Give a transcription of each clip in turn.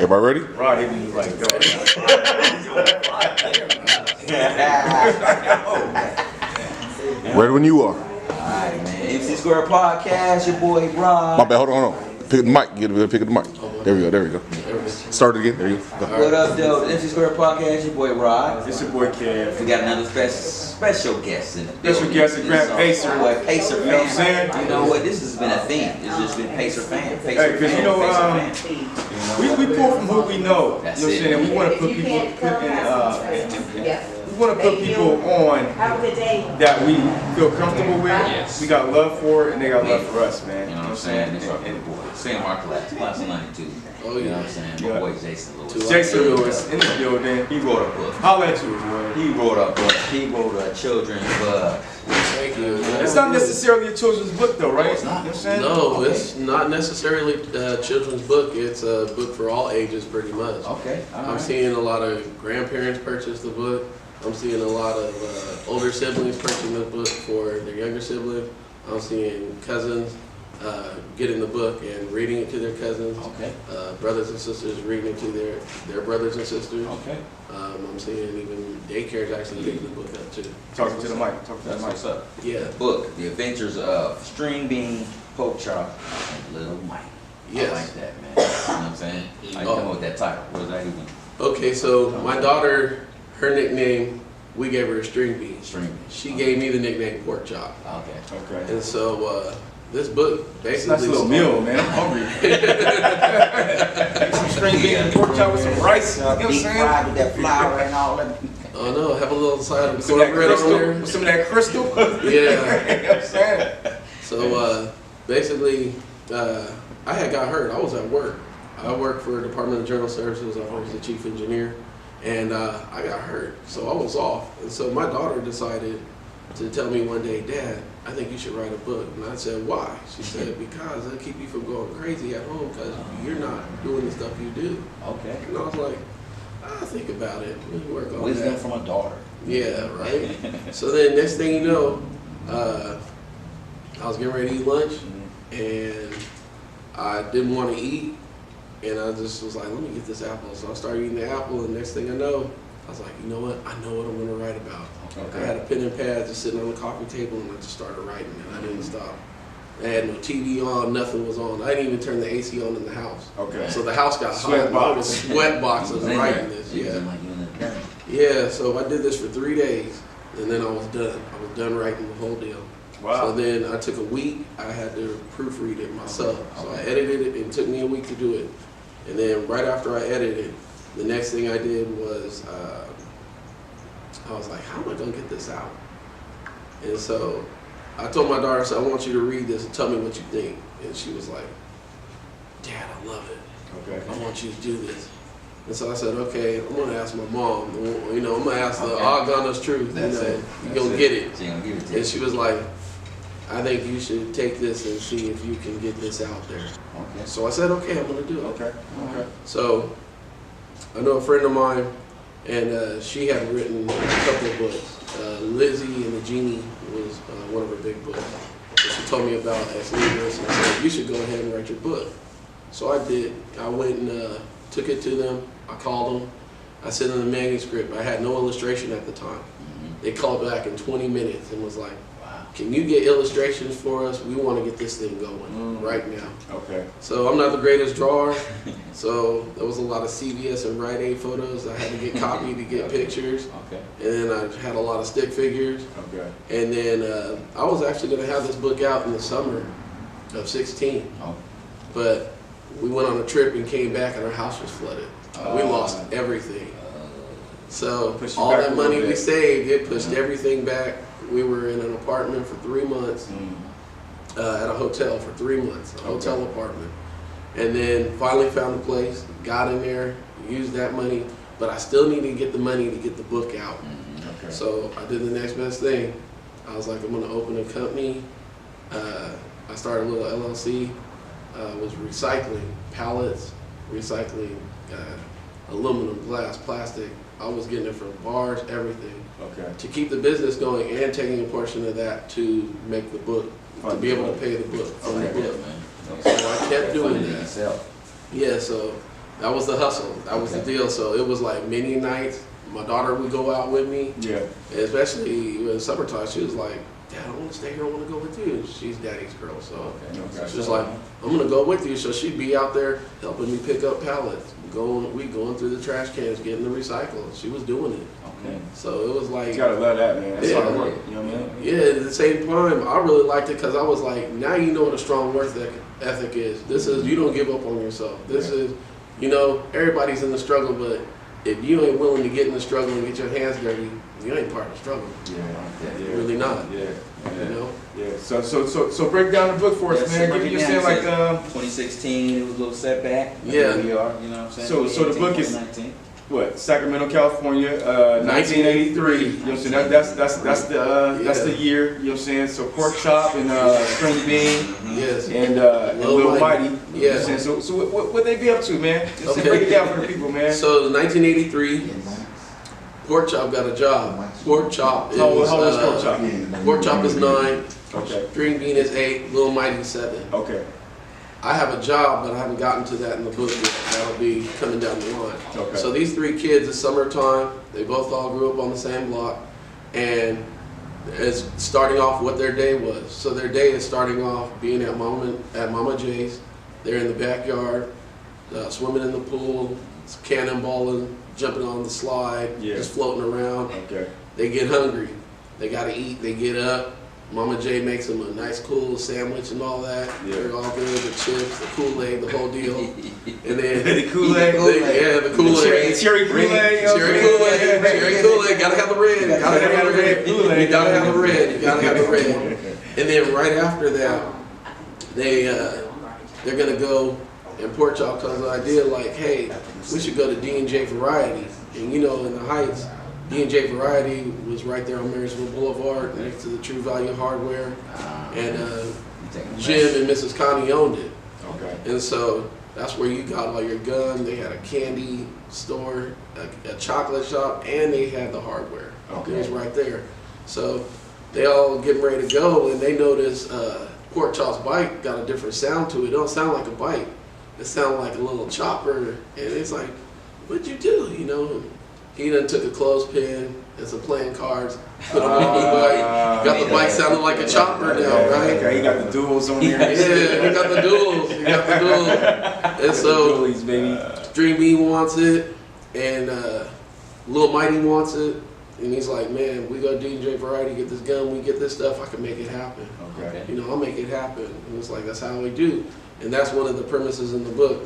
Everybody ready? Rod hit me like that. Ready when you are. Alright, man. MC Square Podcast, your boy Ron. My bad, hold on. Pick the mic. Pick up the mic. There we go. Start it again. There you go. What up, though? MC Square Podcast, your boy Rod. It's your boy Kev. We got another special guest in the Special guest, a Grand Pacer. Boy, Pacer You know what I'm fan. saying? You know what? This has been a theme. It's just been Pacer fan. Pacer Hey, because fan. you know, Pacer fan. we pull from who we know. That's You know what I'm it. saying? We want to put people we want to put people on that we feel comfortable with. Yes. We got love for it, and they got love for us, man. You know what I'm saying? This our big boy. Same our class of 92. Oh, You know yeah. what I'm saying? My Yeah. boy Jayson Lewis. Jason Lewis in the building. He wrote a book. Holla at you, boy. He wrote a book. He wrote a children's book. Thank you. It's not necessarily a children's book, though, right? it's not. You know what I'm saying? No, it's not necessarily a children's book. It's a book for all ages, pretty much. Okay. All I'm right. seeing a lot of grandparents purchase the book. I'm seeing a lot of older siblings purchasing the book for their younger sibling. I'm seeing cousins getting the book and reading it to their cousins. Okay. Brothers and sisters reading it to their brothers and sisters. Okay. I'm seeing even daycares actually picking the book up too. Talking to the mic. Talking to the That's mic. what's up. Yeah. Book, The Adventures of String Bean, Pork Chop, and Little Mike. Yes. I like that, man. You know what I'm saying? How you come up with that title? What was that even? Okay, so my daughter, her nickname, we gave her a string bean. String Bean. She gave me the nickname Pork Chop. Okay. Okay. And so this book It's a basically nice little meal, man. I'm hungry. Some string beans and pork chop with some rice. You know what I'm Deep saying? fried with that flour and all that. Oh no, have a little side of With some of that cornbread on crystal. there. With some of that crystal. You Yeah. know what I'm saying? So basically, I had got hurt. I was at work. I worked for Department of General Services. I was the chief engineer, and I got hurt. So I was off. And so my daughter decided to tell me one day, Dad, I think you should write a book. And I said, why? She said, because it'll keep you from going crazy at home because you're not doing the stuff you do. Okay. And I was like, I'll think about it. Let me work on Wisdom that. from a daughter. Yeah, right? So then next thing you know, I was getting ready to eat lunch and I didn't want to eat. And I just was like, let me get this apple. So I started eating the apple and next thing I know, I was like, you know what? I know what I'm going to write about. I had a pen and pad just sitting on the coffee table and I just started writing and I didn't stop. I had no TV on, nothing was on. I didn't even turn the AC on in the house. Okay. So the house got Sweat hot. I box. was sweat box of writing this. You Yeah. seem like you in the den. Yeah, so I did this for 3 days and then I was done. I was done writing the whole deal. So Wow. then I took a week, I had to proofread it myself. So I edited it and it took me a week to do it. And then right after I edited, the next thing I did was, I was like, how am I gonna get this out? And so I told my daughter, I said, I want you to read this and tell me what you think. And she was like, Dad, I love it. Okay. I want you to do this. And so I said, okay, I'm gonna ask my mom. You know, I'm gonna ask the all honest truth. That's you know, it. you That's gonna it. get it. She gonna give it to And you. she was like, I think you should take this and see if you can get this out there. Okay. So I said, okay, I'm gonna do it. Okay. Okay. So I know a friend of mine, and she had written a couple of books. Lizzie and the Genie was one of her big books. So she told me about ex libris and said, you should go ahead and write your book. So I did. I went and took it to them. I called them. I sent them the manuscript. I had no illustration at the time. They called back in 20 minutes and was like, Wow. can you get illustrations for us? We want to get this thing going right now. Okay. So I'm not the greatest drawer, so there was a lot of CVS and Rite Aid photos I had to get copied to get pictures. Okay. And then I had a lot of stick figures. Okay. And then I was actually going to have this book out in the summer of 16. Oh. But we went on a trip and came back and our house was flooded. We lost everything. So Pushed you all back that a little money we bit. saved, it pushed everything back. We were in an apartment for 3 months. At a hotel for 3 months, a hotel apartment. And then finally found a place, got in there, used that money, but I still needed to get the money to get the book out. Okay. So I did the next best thing. I was like, I'm gonna open a company. I started a little LLC, was recycling pallets, recycling aluminum, glass, plastic. I was getting it from bars, everything. Okay. To keep the business going and taking a portion of that to make the book, to be able to pay the book from the Okay. book. Man. So I kept doing that. Yourself. Yeah, so That was the hustle. That was the deal. So it was like many nights. My daughter would go out with me. Yeah. And especially in summertime, she was like, Dad, I want to stay here. I want to go with you. She's daddy's girl, so Okay. she was like, I'm gonna go with you. So she'd be out there helping me pick up pallets, going through the trash cans, getting the recycling. She was doing it. Okay. So it was like, You gotta love that, man. That's Yeah. hard work. You know what I mean? yeah. At the same time, I really liked it because I was like, now you know what a strong work ethic is. This is you don't give up on yourself. This is, you know, everybody's in the struggle, but if you ain't willing to get in the struggle and get your hands dirty, you ain't part of the struggle. Yeah. Really not. Yeah. You know. Yeah. So break down the book for us, Yes, man. so Give break me it your down. saying like 2016, it was a little setback. Yeah. Here we are, you know what I'm saying? So the book is- 2019. what? Sacramento, California, 1983. You know what I'm saying? That's the year. You know what I'm saying? So pork chop and string bean Yes. and Lil Mighty. You know what Yeah. I'm saying? So what they be up to, man? Just Okay. break it down for the people, man. So 1983, Pork Chop got a job. Pork Chop is How old is pork chop? Pork Chop is 9, Okay. String Bean is 8, Lil Mighty 7. Okay. I have a job, but I haven't gotten to that in the book yet. That'll be coming down the line. Okay. So these 3 kids, it's summertime. They both all grew up on the same block, and it's starting off what their day was. So their day is starting off being at Mama J's. They're in the backyard, swimming in the pool, cannonballing, jumping on the slide, Yeah. just floating around. Okay. They get hungry. They gotta eat. They get up. Mama J makes them a nice, cool sandwich and all that. Yeah. They're all good. The chips, the Kool-Aid, the whole deal. And then The Kool-Aid. yeah, the Kool-Aid. Cherry Kool-Aid. Cherry Kool-Aid. Cherry Kool-Aid. Gotta have the red. Gotta have the red. Kool-Aid. You gotta have the red. You gotta have the red. And then right after that, they're gonna go and Pork Chop comes with the idea like, hey, we should go to D&J Variety. And you know, in the Heights, D&J Variety was right there on Marysville Boulevard next to the True Value Hardware. And Jim and Mrs. Connie owned it. Okay. And so that's where you got all your gum. They had a candy store, a chocolate shop, and they had the hardware. Okay. It was right there. So they all getting ready to go, and they notice Pork Chop's bike got a different sound to it. It don't sound like a bike. It sounded like a little chopper. And it's like, what'd you do? You know, he done took a clothespin and some playing cards, put them on the bike. Got the bike sounding like a chopper now, right? Okay, he got the duals on there. Yeah, he got the duels. He got the duels. And so Dualies, baby. Dream Bean wants it, and Lil Mighty wants it. And he's like, man, we go to DJ Variety, get this gun, we get this stuff, I can make it happen. Okay. You know, I'll make it happen. And it's like, that's how we do. And that's one of the premises in the book.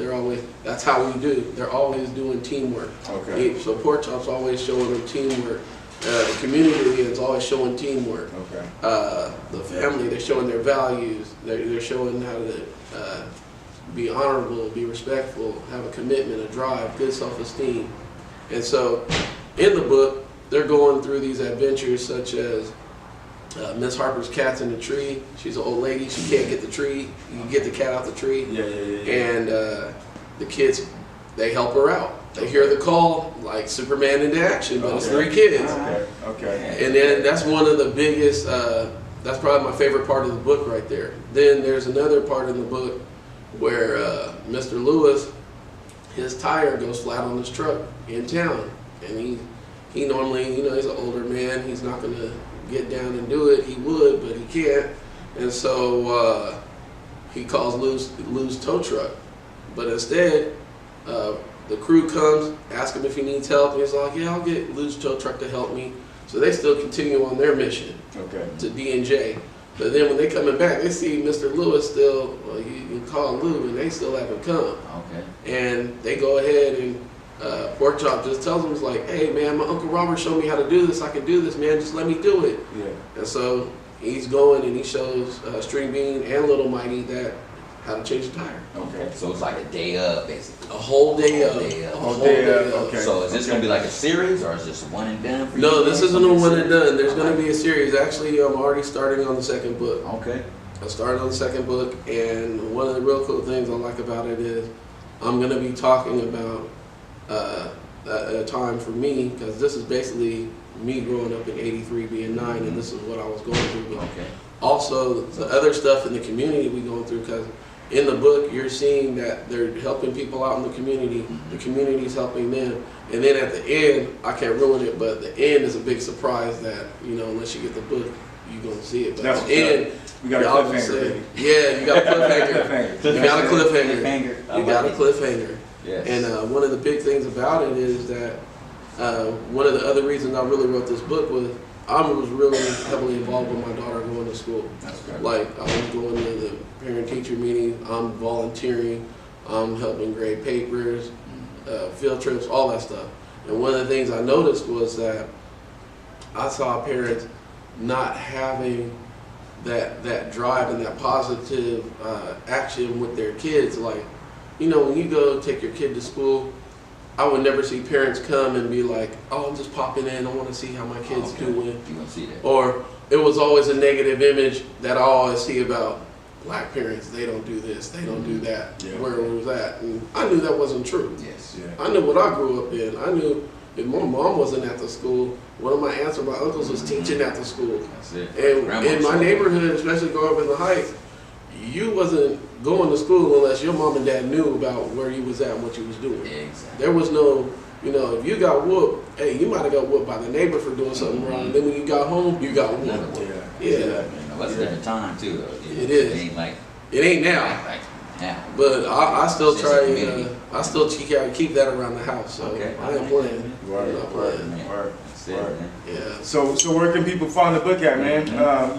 That's how we do. They're always doing teamwork. Okay. So Pork Chop's always showing them teamwork. The community is always showing teamwork. Okay. The family, they're showing their values. They're showing how to be honorable, be respectful, have a commitment, a drive, good self-esteem. And so in the book, they're going through these adventures such as Miss Harper's cat's in the tree. She's an old lady. She can't get the tree. You can get the cat out the tree. Yeah. And the kids, they help her out. They hear the call, like Superman into action, but it's 3 kids. Okay. And then that's one of the biggest, that's probably my favorite part of the book right there. Then there's another part in the book where Mr. Lewis, his tire goes flat on his truck in town. And he normally, you know, he's an older man. He's not going to get down and do it. He would, but he can't. And so he calls Lou's tow truck. But instead, the crew comes, ask him if he needs help, and he's like, yeah, I'll get Lou's tow truck to help me. So they still continue on their mission to D&J. But then when they coming back, they see Mr. Lewis still, well, you call Lou, and they still haven't come. Okay. And they go ahead and Pork Chop just tells him, it's like, hey man, my Uncle Robert showed me how to do this. I can do this, man. Just let me do it. Yeah. And so he's going and he shows String Bean and Little Mighty how to change the tire. Okay. So it's like a day of, basically. A whole day A of. whole day of. A whole day of. Okay. So is this going to be like a series, or is this one and done for you? No, this isn't a one and done. There's going to Okay. be a series. Actually, I'm already starting on the 2nd book. Okay. I started on the 2nd book, and one of the real cool things I like about it is I'm going to be talking about a time for me, because this is basically me growing up in '83, being 9, and this is what I was going through. But Okay. also the other stuff in the community we going through, because in the book, you're seeing that they're helping people out in the community's helping them. And then at the end, I can't ruin it, but the end is a big surprise that, you know, unless you get the book, you're going to see it. But at the end, you got a cliffhanger. Yeah, you got a cliffhanger. You got a cliffhanger. You got a cliffhanger. Yes. And one of the big things about it is that one of the other reasons I really wrote this book was I was really heavily involved with my daughter going to school. Like, I was going to the parent-teacher meetings, I'm volunteering, I'm helping grade papers, field trips, all that stuff. And one of the things I noticed was that I saw parents not having that drive and that positive action with their kids. Like, you know, when you go take your kid to school, I would never see parents come and be like, oh, I'm just popping in, I want to see how my kid's doing. You gonna see that. Or it was always a negative image that I always see about black parents. They don't do this, they don't do that. Yeah. Where was that? And I knew that wasn't true. Yes. Yeah. I knew what I grew up in. I knew if my mom wasn't at the school, one of my aunts or my uncles was teaching at the school. That's it. And Grandma in my showed neighborhood, especially growing up in the Heights, you wasn't going to school unless your mom and dad knew about where you was at and what you was doing. Exactly. There was no, you know, if you got whooped, hey, you might have got whooped by the neighbor for doing something wrong. Then when you got home, you got whooped. Yeah. That's a different time too, though. It is. It ain't like It ain't now. like now. But I still It's try just a community. I still keep that around the house. So Okay. I ain't playing. Word, I'm not playing. Man, Word. that's it, Word. man. Yeah. So where can people find the book at, man?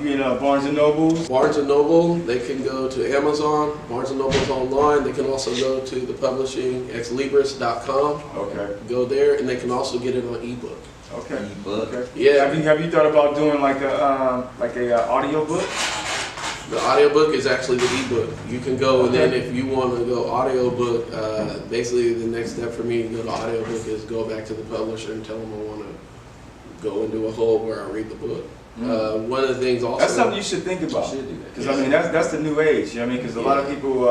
You in Barnes and Nobles? Barnes and Noble, they can go to Amazon. Barnes and Noble's online. They can also go to the publishing exlibris.com. Okay. Go there, and they can also get it on ebook. Okay. Ebook. Okay. Yeah. Have you thought about doing like a audio book? The audiobook is actually the ebook. You can go, and then if you want to go audiobook, basically the next step for me to go to audiobook is go back to the publisher and tell them I want to go and do a whole where I read the book. One of the things also... That's something you should think about. You should do that. Because I mean, that's the new age. You know what I mean? Because a lot of people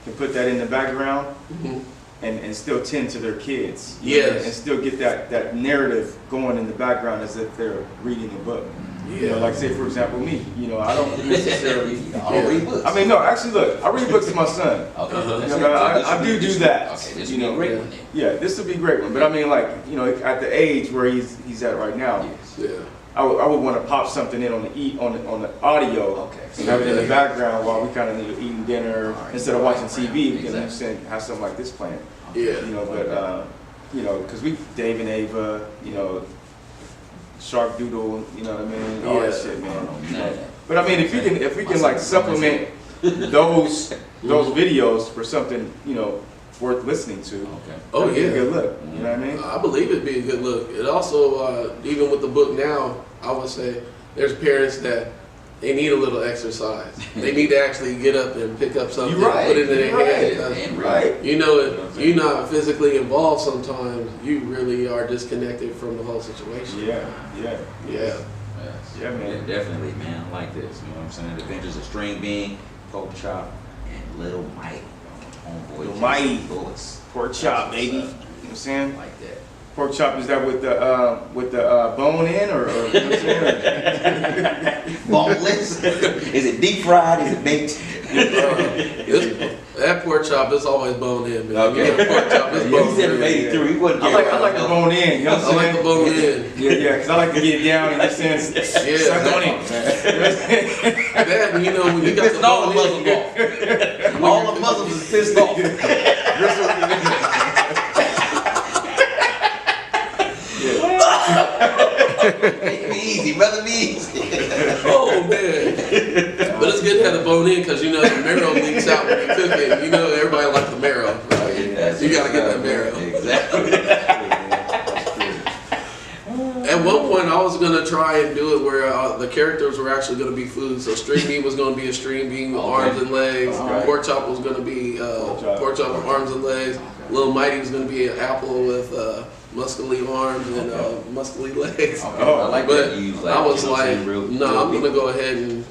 can put that in the background Mhm. and still tend to their kids. Yes. And still get that narrative going in the background as if they're reading a book. You know, like say for example me. You know, I don't necessarily. I'll read books. I mean, no, actually, look, I read books to my son. Okay. Uh-huh. You know, I do that. Okay, this You would be know, a great one then. Yeah, this would be a great one. But I mean, like, you know, at the age where he's at right now, Yes. Yeah. I would want to pop something in on the audio. Okay. And have it in the background while we kind of eating dinner All right. instead of watching TV. We can Exactly. have something like this playing. Yeah. You know, but you know, because we Dave and Ava, you know, Shark Doodle, you know what I mean, all that Yeah. shit, man. None of that. But I mean, if we can like supplement those videos for something, you know, worth listening to. Okay. Oh, that'd be a yeah. good look. You know what I mean? I believe it'd be a good look. It also, even with the book now, I would say there's parents that they need a little exercise. They need to actually get up and pick up something, You're right. put it in their You're right. hand. 'cause And Right. you know, if you're not physically involved sometimes, you really are disconnected from the whole situation. Yeah. Yeah. Yes. Yeah, man. Yeah, definitely, man. I like this. You know what I'm saying? Adventures of String Bean, Pork Chop, and Little Mike. Homeboy. Little Jason Mike. Bullets. Pork chop, That's baby. You what's know up. what I'm saying? Like that. Pork chop, is that with the bone in or you know what I'm saying? Boneless? Is it deep fried? Is it baked? That pork chop is always boned in, man. Okay. You get a pork chop, it's He boned never in. made it through. He wasn't I like the bone in, you know what I I'm like saying? the bone in. Yeah, because I like to get it down and just saying, suck on it. That, you know, when you got Pissing the all the bone muscles in, off. All the muscles is pissed off. Make me easy, brother, be easy. oh man. But it's good to have the bone in because, you know, the marrow leaks out when you cook it. You know, everybody likes the marrow. Right? You got to get that marrow. Exactly. At one point, I was going to try and do it where the characters were actually going to be food. So string bean was going to be a string bean with arms and legs. Okay. Pork chop was going to be pork chop with arms and legs. Little Mighty was going to be an apple with muscly arms and muscly legs. Oh, I like But that. You use I was you know what I'm like, saying, real- no, real I'm people. going to go ahead and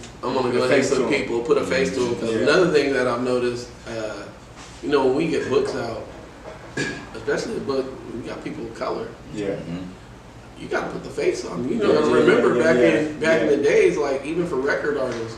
to some people, put a face to them. Because Yeah. another thing that I've noticed, you know, when we get books out, especially a book, we got people of color. Yeah. Mhm. You got to put the face on. You Yeah, know, yeah, remember yeah, back yeah, in the days, like even for record artists,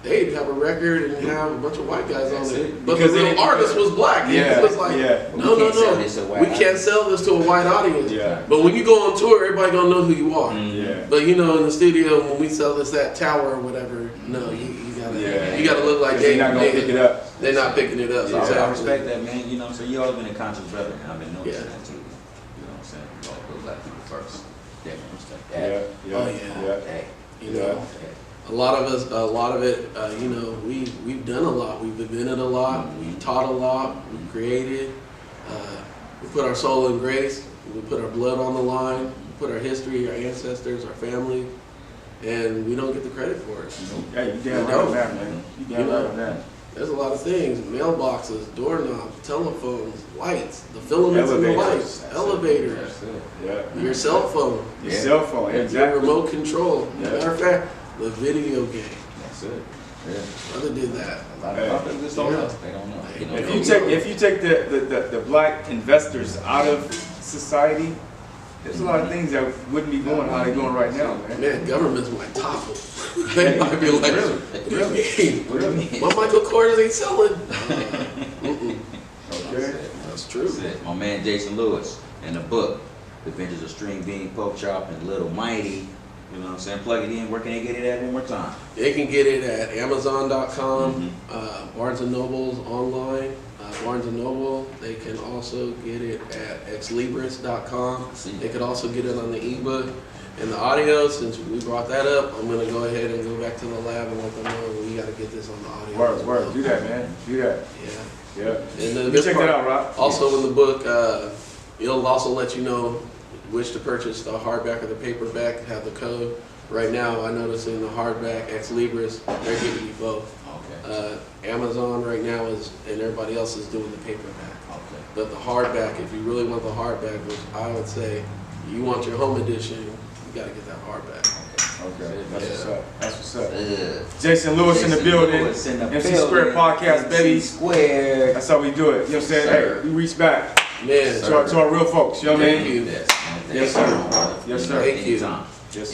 they'd have a record and have a bunch of white guys on it. But Because the real artist was black. Yeah, It was like, yeah. no, We can't sell this to a no. white We can't sell this to a white audience. Yeah. But when you go on tour, everybody gonna know who you are. Yeah. But you know, in the studio, when we sell this at Tower or whatever, no, you gotta look like They're not gonna pick it up. They're not picking it up. So I Exactly. respect that, man. You know what I'm saying? You always been a conscious brother, and I've been noticing Yeah. that too. You know what I'm saying? You always put black people first. Definitely respect Yeah, that. yeah, Oh, yeah. yeah. Hey, You know, a lot of it, you know, we've done a lot. We've invented a lot. We taught a lot. We created. We put our soul in grace. We put our blood on the line. We put our history, our ancestors, our family, and we don't get the credit for it. Yeah, you damn right on that, man. You damn right on that. There's a lot of things: mailboxes, doorknobs, telephones, lights, the filaments in the lights, elevators, That's it. Yeah. your cell phone, Your cell phone, your exactly. remote control. Yeah. Matter of fact, the video game. That's it. Yeah. Brother did that. A lot of people just don't know. They don't know. You know, If you take the black investors out of society, there's a lot of things that wouldn't be going how they're going right now, man. Man, governments might topple. They might be like, Really? what do you mean? What do you mean? My Michael Kors ain't selling. Okay. That's true. That's it. My man Jason Lewis in the book, The Adventures of String Bean, Pork Chop, and Little Mighty. You know what I'm saying? Plug it in. Where can they get it at one more time? They can get it at Amazon.com, Mhm. Barnes & Noble's online, Barnes & Noble. They can also get it at exlibris.com. They could also get it on the ebook. And the audio, since we brought that up, I'm going to go ahead and go back to the lab and let them know we got to get this on the audio. as well. Word. Do that, man. Do that. Yeah. Yeah. And You this check part- that out, Rob. Also in the book, it'll also let you know which to purchase, the hardback or the paperback, have the code. Right now, I notice in the hardback, Ex Libris, they're giving you both. Okay. Amazon right now is, and everybody else is doing the paperback. Okay. But the hardback, if you really want the hardback, which I would say, you want your home edition, you gotta get that hardback. Okay. That's what's up. That's what's up. Ugh. Jason Lewis in the Jason building. Lewis in the MC building. Square Podcast, baby. MC Square. That's how we do it. You know what I'm saying? Sir. Hey, we reach back Man, to our real folks. You know what I Thank mean? you. Yes, Yes, sir. Yes, sir. Thank you. Anytime. Yes, sir.